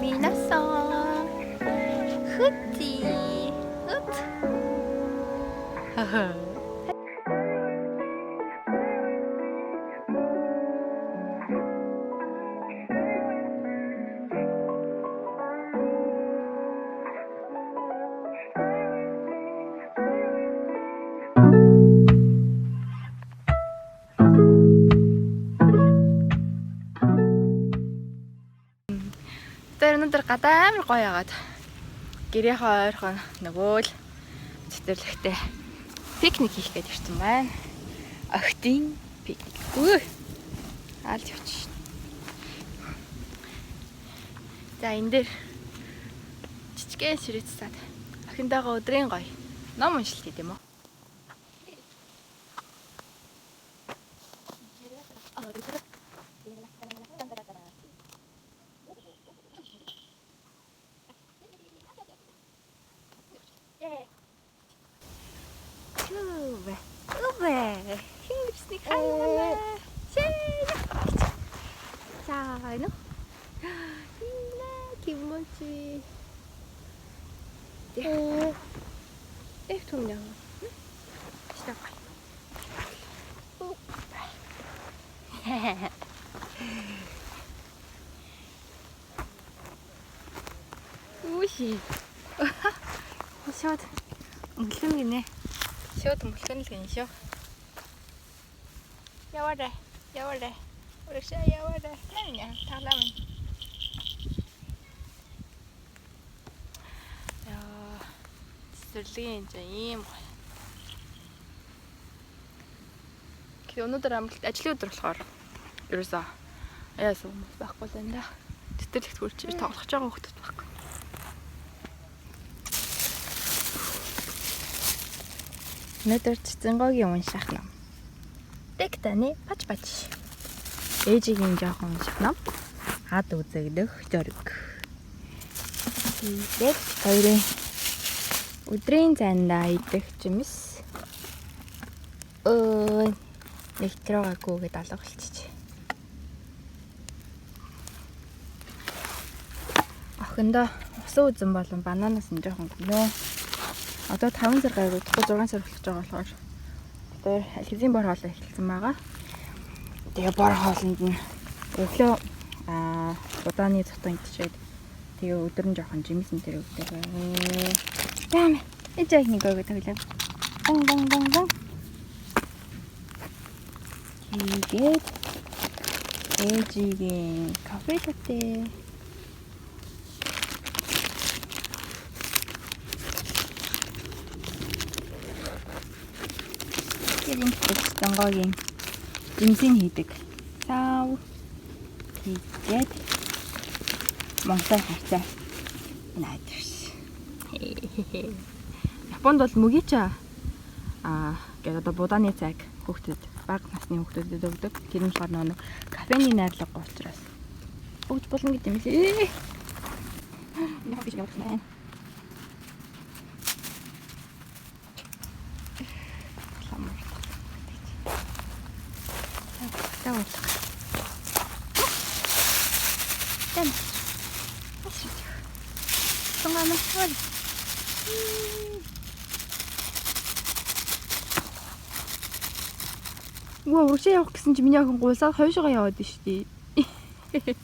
皆さん、ふっちうっはは。Тэр өнөөдөр гадаа амар гоё яагаад гэрийнхээ ойрхон нөгөө л цэцэрлэгтээ пикник хийх гэж ирсэн байна. Охидын пикник. Алж явчих. За энэ дээр жижигхэн ширээцсаад охинтойгоо өдрийн гоё ном уншилт хийх юм уу? Хингэрсний хайлаа. За, ну. Кимочи. Том яа. Стапай. Уши. Шот. Өнгөлөн гинэ. Шот өнгөлөн л гинэ шүү. Яваарэ. Урагшаа яваарэ. Яа, таалаа минь. Яа. Цэцэрлэгийн ийм гоё. Гэхдээ өнөөдөр амралт ажлын өдөр болохоор ерөөсөө яасан хүмүүс байхгүй л энэ. Цэцэрлэгт хурж тоглож байгаа хүмүүс байхгүй. Өнөөдөр цэцэнгогийн унших ном. Тектаны пач. Ээжигийн жоохон унших ном. Хад үзэгдэх зориг. Тэгээд хоёрын өдрийн зандаа идэх жимс. Электрогаагүй гэдээ алга болчих. Охиндоо усан үзэн болон бананаас нь жоохон гинөө. Одоо 5 сар гайгүй 6 сар болох байгаа болохоор тэр алхизын бор хоолой эхэлсэн байгаа. Тэгээ бор хоолнд нь өглөө удааны цутан идчихэд тэгээ өдөр нь жоохон жимсэн тэр өгдөг. Яа. Эцэг нэг өгöd таглаа. Бон. Тэгээд ээжигийн кафе латте. Гэрийн цэцэнгогийн жимсийн хийдэг. Сав. Тэгээд Монгол харцаа. Найдварс. Японд бол мөгича гэдэг одоо будааны цайг хүүхдэд бага насны хүүхдэдэд өгдөг. Тэр нь болохоор нэг кафений найрлагатай учраас өгч болно гэдэг юм лээ. Яа биш явах нэ. Давай. Дэм. Ашиг. Томаа хол. Вау, уршаа явах гэсэн чи миний охин гулсаад хойшоо яваад байна шүү дээ.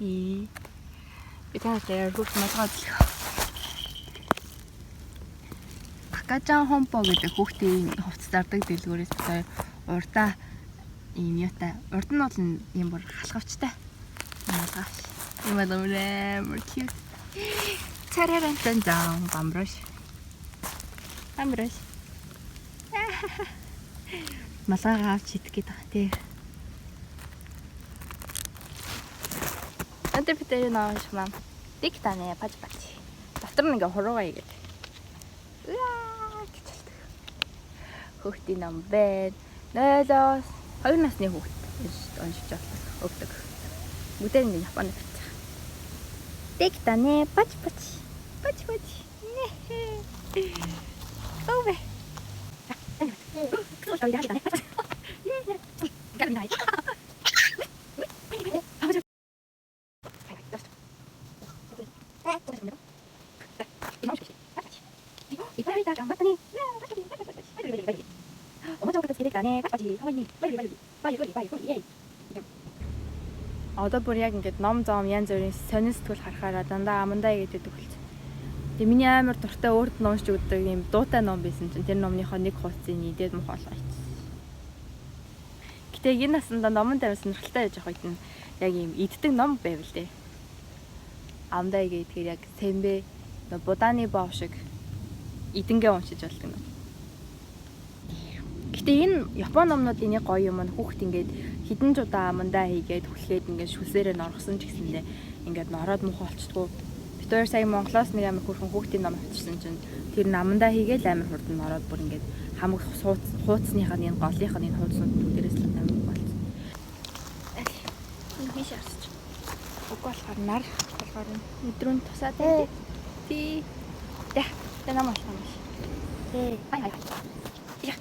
Би таатай хурц матгаад л. Акажан хомпо гэдэг хүүхдийн хувцас зардаг дэлгүүрээс битээ урдаа ийм юутай. Урд нь бол ийм бүр халахвчтай. Наагаш. Ийм амраа мөрчиг. Царайран зан бамброш. Малгайгаа авч идэх гээд байгаа тий. Анте битээ нааш мам. Тектаны пач. Дотор нь ингээ хуруугаа игээд. Хүүхдийн ном байна. 0-2 насны хүүхд уншиж өгдөг. Бүгдээр нь Японы бичиг. Тектаны пач. Ове. Одоо бүр яг ингээд ном зам янз бүрийн сонин сэтгүүл харахаараа дандаа амандаа гэдэг төгөлж. Тэгээ миний амар дуртай өөрт номч өгдөг юм дуутай ном байсан чинь тэр номныхоо нэг хуудсыг идээд мох болгоо ич. Гэтэ энэ насандаа номон тавь сонирхолтой байж байгаа үед нь яг юм иддэг ном байвал дээ. Амандаа гэдгээр яг Сэмбэ Буданы боо шиг идэнгээ уншиж болдог юм. Гэтэ энэ Японы номнуудын нэг гоё юм нь хүүхд ингээд хідэн жудаа амандаа хийгээд хүлхээд ингээд шүлсээрээ норгосон ч гэсэндээ ингээд нороод муухай болчдгоо. Бид хоёр сая Монголоос нэг амар хөрхэн хүүхдийн ном авчихсан чинь тэр амандаа хийгээл амар хурдан нороод бүр ингээд хамаг хуудасныхаа энэ голынхаа энэ хуудснууд дээрээс л амар болчихсон. Энэ биш арсч. Уг болохоор нар болохоор өдрөнд тусаад байдаг. Тий. Тэ намайг болох юм биш. Тий. Хай. Я.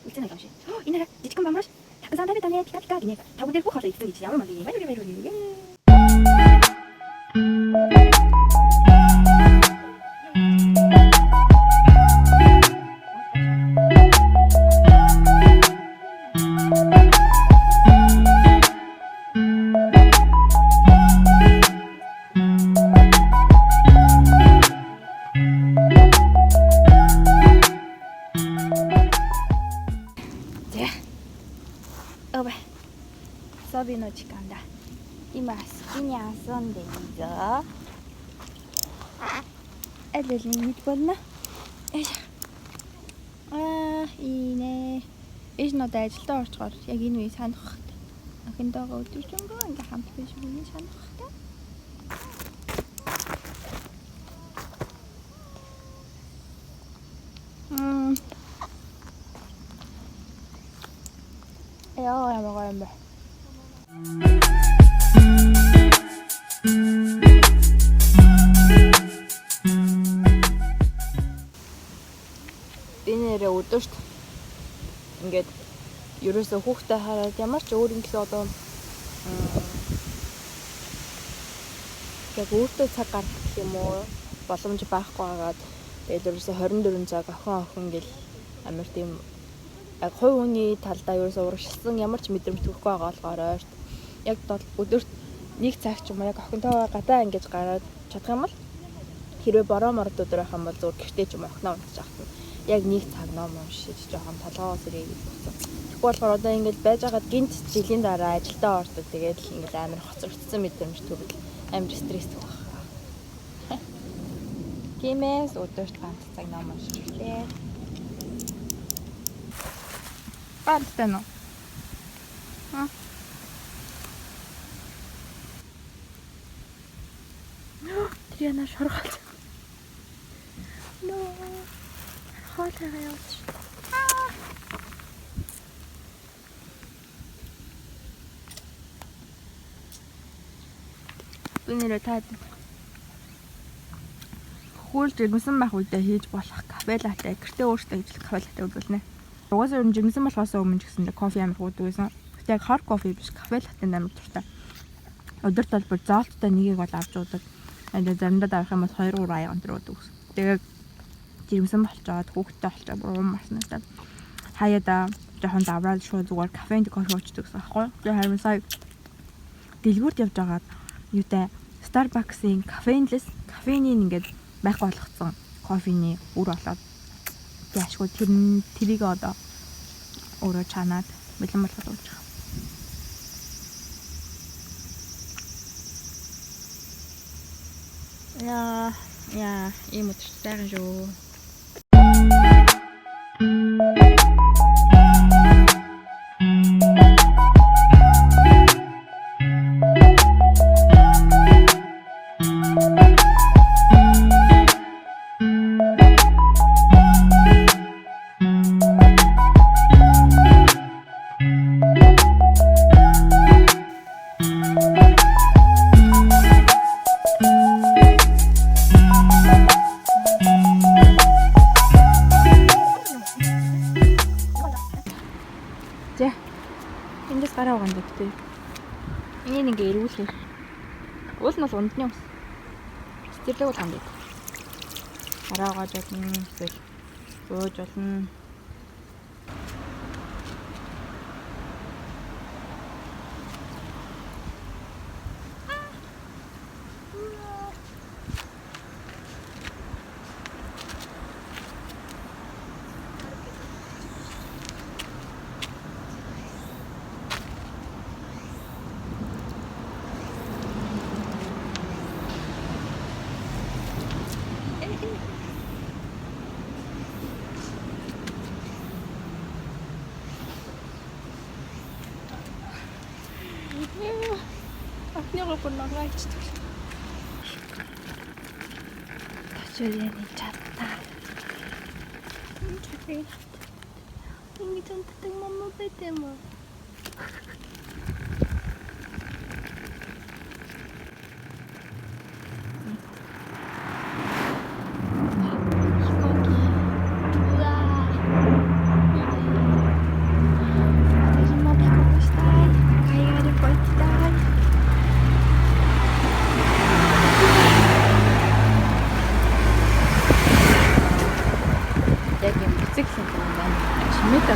Үтэн авчих. Энэ жижигхэн бамбаш. Таксан тавь таны тактика гинэ. Тавгууд дээр бүх хоолой идсэн гэж ямар мали.遊びの時間だ。今好きに遊んでいいぞ。Эдлэлийн мэд болно. И нэ. Иш надад ажилдаа орчгоор яг энэ үе санах хэрэгтэй. Охиндоогоо өдөржингөө ингээ хамт биш үнийг санах хэрэгтэй. Яа ямар юм бэ? Бинээрээ өдөрт ингээд ерөөсөө хүүхдээ хараад ямар ч өөр юм гэсэн одоо яг өөртөө цаг гаргах гэх юм уу боломж байхгүй хагаад тэгээд ерөөсөө 24 цаг охин гэл амар тийм яг хувь хүний талдаа ерөөсөө урагшилсан ямар ч мэдрэмж төрөхгүй байгаа болохоор ойрт яг өдөрт нэг цаг ч юм уу яг охинтойгоо гадаа ингэж гараад чадах юм бол хэрвээ бороо морд өдөр байх юм бол зүгээр гэртээ ч юм охиноо унтчих ахтана яг нэг цаг ном уншиж жоохон толгоос ирээ гэсэн. Тэгэхгүй болохоор одоо ингэж байж байгаад гинт жилийн дараа ажилдаа ордог тэгээд л ингэж амар хоцрогдсон мэдрэмж төрөл амар стресстэй байна. Тиймээс өдөрт ганц цаг ном уншиж үлээ. Баалтай нөө. Тэр яна шоргол. Нөө. Хоолойгоо явууч. Бинэрэ таад. Хуулж ирсэн байх үедээ хийж болох кафе латте гэртээ өөртөө хийж кафе латте үүдүүлнэ. Угаасаа ер нь жимсэн болохоос өмнө ч гэсэн кофе амар гүйдэг байсан. Гэтэ яг хар кофе биш кафе латте амар дуртай. Өдөрт бол бүр зоолттой нэгийг бол авч уудаг. Тэгээд заримдаа дарах юм бол 2-3 аян өндөр уудаг. Тэгээд жимсэн болчоод хүүхдтэй болчоод бүр уумарсан надад. Хаяада жоохон давраад шууд зүгээр кафенд кофе уучдаг гэсэн аахгүй. Тэгээд харин сая дэлгүүрт явж байгаад юутай Starbucks-ийн кафенлес кафенийн ингээд байх болгоцсон кофений үр болоод яашгүй тэрийг одоо өөрөө чанаад бэлэн болгоод ууж байгаа. Яа, ийм өдөр сайхан шүү. Эндээс гараа угаан дэгтэй. Энийг ингээ эргүүлэх. Уул нь бол ундны ус. Цэцэрлэг бол ханддаг. Гараа угааж болно. Эсвэл бууж болно. 악력을 올라가 진짜. 줄리안이 잤다. 줄리안. Ini cantik teng mama bete mo. Koki. Uwa.私も帰国したい。海外旅行行きたい。여기 묵직생긴 난 10m